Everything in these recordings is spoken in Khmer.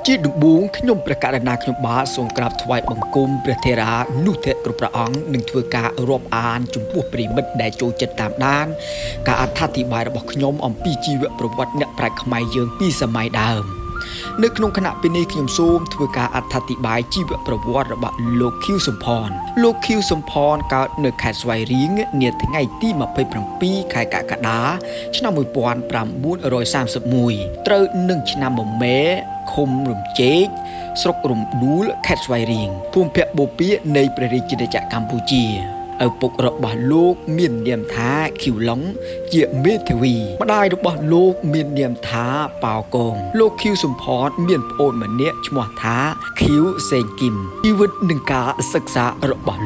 ជាដំបូងខ្ញុំប្រកាសណាខ្ញុំបាទសូមក្រាបថ្វាយបង្គំព្រះថេរានុថេរគ្រប់ព្រះអង្គនឹងធ្វើការរាប់អានចំពោះប្រិមិត្តដែលចូលចិត្តតាមដានការអត្ថាធិប្បាយរបស់ខ្ញុំអំពីជីវប្រវត្តិអ្នកប្រាជ្ញខ្មែរយើងពីសម័យដើមនៅក្នុងគណៈពេលនេះខ្ញុំសូមធ្វើការអត្ថាធិប្បាយជីវប្រវត្តិរបស់លោកខៀវសំផនលោកខៀវសំផនកើតនៅខេត្តស្វាយរៀងនាថ្ងៃទី27ខែកក្កដាឆ្នាំ1931ត្រូវនឹងឆ្នាំមមែឃុំរំជែកស្រុករំដួលខេត្តស្វាយរៀងភូមិភាគបូព៌ានៃព្រះរាជាណាចក្រកម្ពុជាឪពុករបស់លោកមាននាមថាខៀវឡុងជាមេធាវីម្ដាយរបស់លោកមាននាមថាប៉ាវកងលោកខៀវសំផនមានប្អូនម្នាក់ឈ្មោះថាខៀវសេងគឹមជីវិតនិងការសិក្សារបស់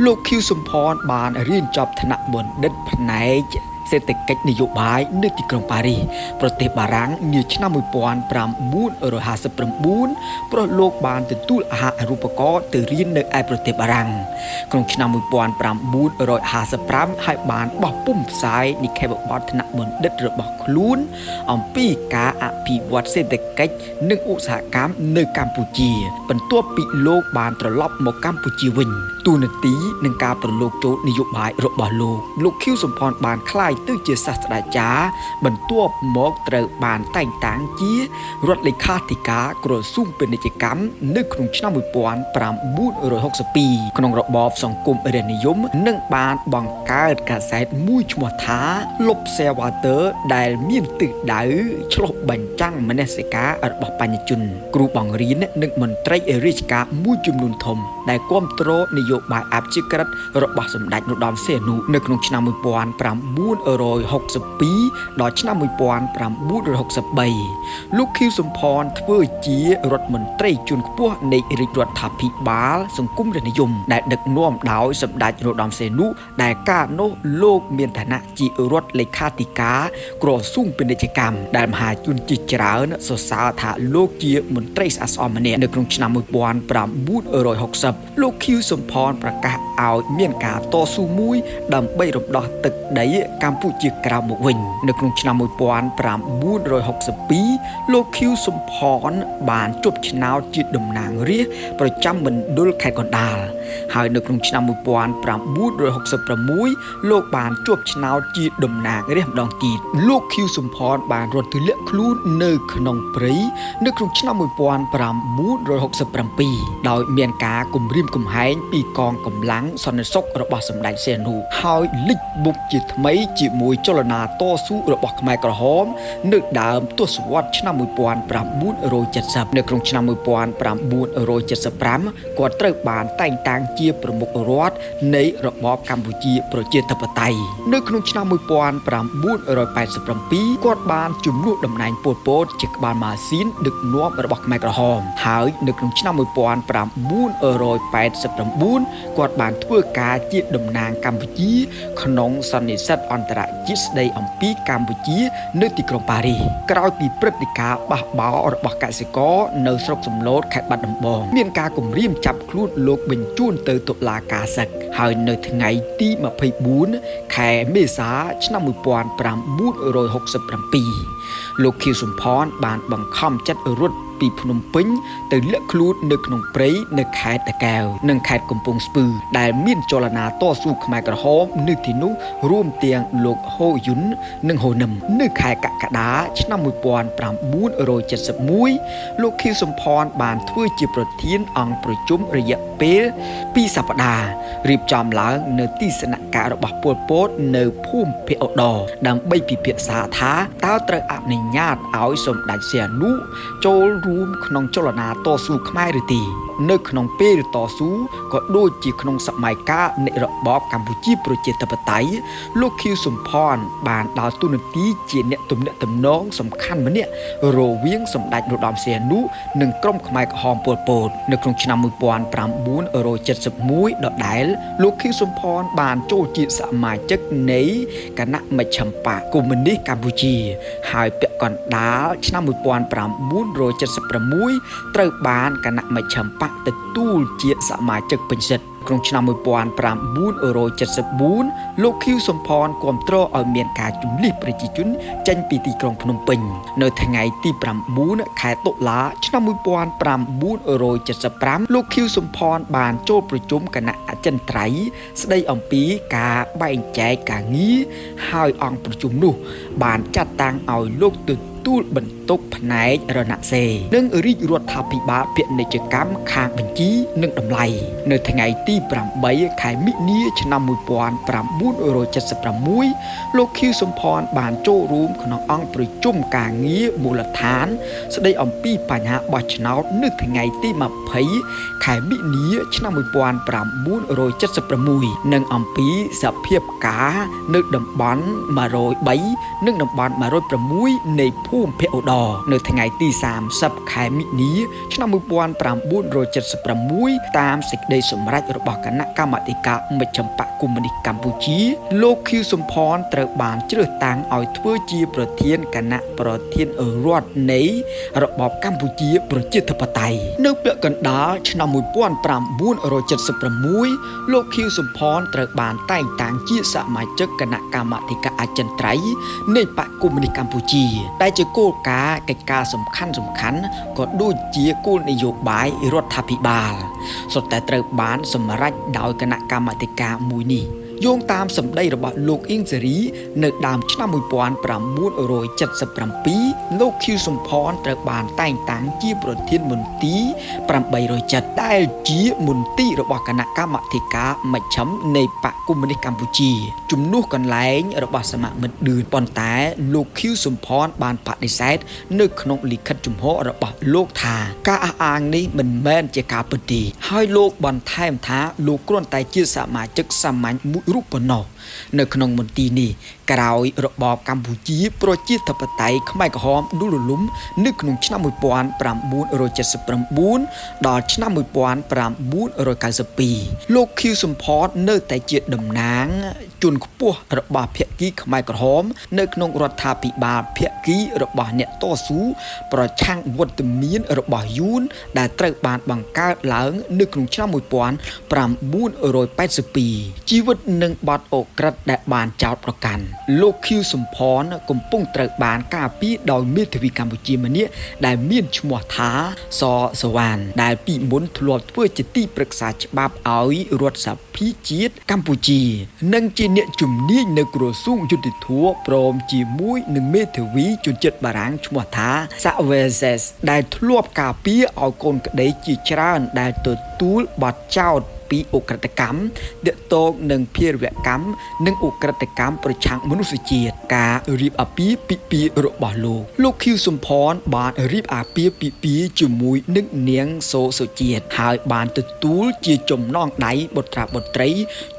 លោកខៀវសំផនបានរៀនចប់ថ្នាក់បណ្ឌិតផ្នែកសេដ្ឋកិច្ចនយោបាយនៅទីក្រុងប៉ារីសប្រទេសបារាំងនាឆ្នាំ1959ព្រោះលោកបានទទួលអាហារូបករណ៍ទៅរៀននៅឯប្រទេសបារាំងក្នុងឆ្នាំ1955ហើយបានបោះពុម្ពផ្សាយនិក្ខេបបទថ្នាក់បណ្ឌិតរបស់ខ្លួនអំពីការអភិវឌ្ឍសេដ្ឋកិច្ចនិងឧស្សាហកម្មនៅកម្ពុជាបន្ទាប់ពីលោកបានត្រឡប់មកកម្ពុជាវិញទូនាទីនឹងការប្រឡូកចូលនយោបាយរបស់លោកខៀវសំផនបានក្លាយទៅជាសាស្ត្រាចារ្យបន្ទាប់មកត្រូវបានតែងតាំងជារដ្ឋលេខាធិការក្រសួងពាណិជ្ជកម្មនៅក្នុងឆ្នាំ1962ក្នុងរបបសង្គមរាស្ត្រនិយមនិងបានបង្កើតកាសែតមួយឈ្មោះថា L'Observateur ដែលមានទិសដៅឆ្លុះបញ្ចាំងមនសិការរបស់បញ្ញជនគ្រូបង្រៀននិងមន្ត្រីរាជការមួយចំនួនធំដែលគាំទ្រនយោបាយអព្យាក្រឹតរបស់សម្ដេចនរោត្តមសីហនុនៅក្នុងឆ្នាំ1962ដល់ឆ្នាំ1963លោកខៀវសំផនធ្វើជារដ្ឋមន្ត្រីជាន់ខ្ពស់នៃរាជរដ្ឋាភិបាលសង្គមរាស្ត្រនិយមដែលដឹកនាំដោយសម្ដេចនរោត្តមសីហនុដែលកាលនោះលោកមានឋានៈជារដ្ឋលេខាធិការក្រសួងពាណិជ្ជកម្មដែលមហាជនជាច្រើនសរសើរថាលោកជាមន្ត្រីស្អាតស្អំម្នាក់នៅក្នុងឆ្នាំ1960លោកខៀវសំផនប្រកាសឲ្យមានការតស៊ូមួយដើម្បីរំដោះទឹកដីកម្ពុជាក្រោមមកវិញនៅក្នុងឆ្នាំ1962លោកខៀវសំផនបានជាប់ឆ្នោតជាតំណាងរាស្ត្រប្រចាំមណ្ឌលខេត្តកណ្ដាលហើយនៅក្នុងឆ្នាំ1966លោកបានជាប់ឆ្នោតជាតំណាងរាស្ត្រម្ដងទៀតលោកខៀវសំផនបានរត់ទម្លាក់ខ្លួននៅក្នុងព្រៃនៅក្នុងឆ្នាំ1967ដោយមានការគំរាមកំហែងពីកងកម្លាំងសន្តិសុខរបស់សម្ដេចសីហនុហើយលិចបុកជាថ្មីជាមួយចលនាតស៊ូរបស់ខ្មែរក្រហមនៅដើមទសវត្សរ៍ឆ្នាំ1970នៅក្នុងឆ្នាំ1975គាត់ត្រូវបានតែងតាំងជាប្រមុខរដ្ឋនៃរបបកម្ពុជាប្រជាធិបតេយ្យនៅក្នុងឆ្នាំ1987គាត់បានជំនួសតំណែងប៉ុលពតជាក្បាលម៉ាស៊ីនដឹកនាំរបស់ខ្មែរក្រហមហើយនៅក្នុងឆ្នាំ1989គាត់បានធ្វើការជាតំណាងកម្ពុជាក្នុងសន្និសីទអន្តរជាតិស្ដីអំពីកម្ពុជានៅទីក្រុងប៉ារីសក្រោយពីព្រឹត្តិការណ៍បះបោររបស់កសិករនៅស្រុកសំឡូតខេត្តបាត់ដំបងមានការគំរាមចាប់ខ្លួនលោកបញ្ជូនទៅតុលាការសឹកហើយនៅថ្ងៃទី24ខែមេសាឆ្នាំ1967លោកខៀវសំផនបានបង្ខំចិត្តរត់ពីភ្នំពេញទៅលាក់ខ្លួននៅក្នុងព្រៃនៅខេត្តតាកែវនិងខេត្តកំពង់ស្ពឺដែលមានចលនាតស៊ូខ្មែរក្រហមនៅទីនោះរួមទាំងលោកហូយុននិងហូនឹមនៅខែកក្កដាឆ្នាំ1971លោកខៀវសំផនបានធ្វើជាប្រធានអង្គប្រជុំរយៈពេល2សប្តាហ៍រៀបចំឡើងនៅទីស្នាក់ការរបស់ប៉ុលពតនៅភូមិភាគឧត្តរដើម្បីពិភាក្សាថាតើត្រូវអនុញ្ញាតឲ្យសម្ដេចសីហនុចូលរួមក្នុងចលនាតស៊ូខ្មែរឬទេនៅក្នុងពេលតស៊ូក៏ដូចជាក្នុងសម័យកាលនៃរបបកម្ពុជាប្រជាធិបតេយ្យលោកខៀវសំផនបានដើរតួនាទីជាអ្នកទំនាក់ទំនងសំខាន់ម្នាក់រវាងសម្ដេចនរោត្តមសីហនុនិងក្រុមខ្មែរក្រហមប៉ុលពតនៅក្នុងឆ្នាំ1971ដដែលលោកខៀវសំផនបានចូលជាសមាជិកនៃគណៈមជ្ឈិមបក្សកុម្មុយនីសកម្ពុជាហើយពាក់កណ្ដាលឆ្នាំ1976ត្រូវបានគណៈមជ្ឈិមបក្ស ក់ទទួលជាសមាជិកពេញសិទ្ធិក្នុងឆ្នាំ1974លោកខៀវសំផនគាំទ្រឲ្យមានការជម្លៀសប្រជាជនចេញពីទីក្រុងភ្នំពេញនៅថ្ងៃទី9ខែតុលាឆ្នាំ1975លោកខៀវសំផនបានចូលប្រជុំគណៈអចិន្ត្រៃយ៍ស្ដីអំពីការបែងចែកការងារហើយអង្គប្រជុំនោះបានចាត់តាំងឲ្យលោកទទួលបន្ទុកផ្នែករណសេរីនិងរាជរដ្ឋាភិបាលពាណិជ្ជកម្មខាងបញ្ជីនិងតម្លៃនៅថ្ងៃទី8ខែមិនិនាឆ្នាំ1976លោកខៀវសំផនបានចូលរួមក្នុងអង្គប្រជុំការងារមូលដ្ឋានស្ដីអំពីបញ្ហាបោះឆ្នោតនៅថ្ងៃទី20ខែមិនិនាឆ្នាំ1976និងអំពីសភាពការនៅតំបន់103និងតំបន់106នៃភូមិភាគឧត្តរនៅថ្ងៃទី30ខែមិនិនាឆ្នាំ1976តាមសេចក្តីសម្រេចរបស់គណៈកម្មាធិការមជ្ឈិមបក្សកុម្មុយនីសកម្ពុជាលោកខៀវសំផនត្រូវបានជ្រើសតាំងឲ្យធ្វើជាប្រធានគណៈប្រធានរដ្ឋនៃរបបកម្ពុជាប្រជាធិបតេយ្យនៅពាក់កណ្ដាលឆ្នាំ1976លោកខៀវសំផនត្រូវបានតែងតាំងជាសមាជិកគណៈកម្មាធិការអចិន្ត្រៃយ៍នៃបក្សកុម្មុយនីសកម្ពុជាដែលជាគោលការណ៍កិច្ចការសំខាន់ក៏ដូចជាគោលនយោបាយរដ្ឋាភិបាលសុទ្ធតែត្រូវបានសម្រេចដោយគណៈកម្មាធិការមួយនេះយោងតាមសម្ដីរបស់លោកអ៊ីងសេរីនៅដើមឆ្នាំ1977លោកខៀវសំផនត្រូវបានតែងតាំងជាប្រធានមន្ទីរ807ដែលជាមន្ទីររបស់គណៈកម្មាធិការមជ្ឈិមនៃបក្សកុម្មុយនីសកម្ពុជាជំនួសកន្លែងរបស់សមាមិត្តឌឿនប៉ុន្តែលោកខៀវសំផនបានបដិសេធនៅក្នុងលិខិតជំហររបស់លោកថាការអះអាងនេះមិនមែនជាការពិតទេហើយលោកបន្ថែមថាលោកគ្រាន់តែជាសមាជិកសាមញ្ញមួយរូបប៉ុណ្ណោះនៅក្នុងមន្ទីរនេះក្រោយរបបកម្ពុជាប្រជាធិបតេយ្យខ្មែរក្រហមដួលរលំនៅក្នុងឆ្នាំ1979ដល់ឆ្នាំ1992លោកខៀវសំផននៅតែជាតំណាងជនខ្ពស់របស់ភាគីខ្មែរក្រហមនៅក្នុងរដ្ឋាភិបាលភាគីរបស់អ្នកតស៊ូប្រឆាំងវត្តមានរបស់យួនដែលត្រូវបានបង្កើតឡើងនៅក្នុងឆ្នាំ1982ជីវិតនិងបទអូក្រិដ្ឋដែលបានចោទប្រកាន់លោកខៀវសំផនកំពុងត្រូវបានការពារដោយមេធាវីកម្ពុជាម្នាក់ដែលមានឈ្មោះថាសសវណ្ណដែលពីមុនធ្លាប់ធ្វើជាទីប្រឹក្សាច្បាប់ឲ្យរដ្ឋសភាជាតិកម្ពុជានិងជាអ្នកជំនាញនៅក្រសួងយុតិធធម៌ព្រមជាមួយនឹងមេធាវីជនជាតិបារាំងឈ្មោះថាសាវេសេសដែលធ្លាប់ការពារឲ្យកូនក្តីជាច្រើនដែលទទួលបទចោទពីឧក្រិដ្ឋកម្មទាក់ទងនឹងភេរវកម្មនិងឧក្រិដ្ឋកម្មប្រឆាំងមនុស្សជាតិការរៀបអាពាហ៍ពិពាហ៍របស់លោកខៀវសំផនបានរៀបអាពាហ៍ពិពាហ៍ជាមួយនឹងនាងសូសុជាតិហើយបានទទួលជាចំណងដៃបុត្រាបុត្រី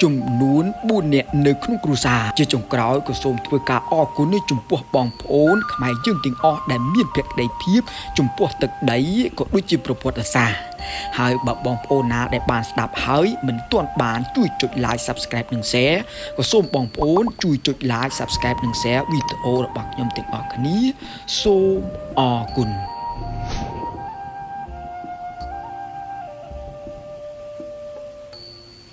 ចំនួន4នាក់នៅក្នុងគ្រួសារជាចុងក្រោយក៏សូមធ្វើការអរគុណចំពោះបងប្អូនខ្មែរយើងទាំងអស់ដែលមានភក្ដីភាពចំពោះទឹកដីក៏ដូចជាប្រវត្តិសាស្ត្រហើយបើបងប្អូនណាដែលបានស្ដាប់ហើយមិនទាន់បានជួយចុច like subscribe និង share ក៏សូមបងប្អូនជួយចុច like subscribe និង share វីដេអូរបស់ខ្ញុំទាំងអស់គ្នាសូមអរគុណ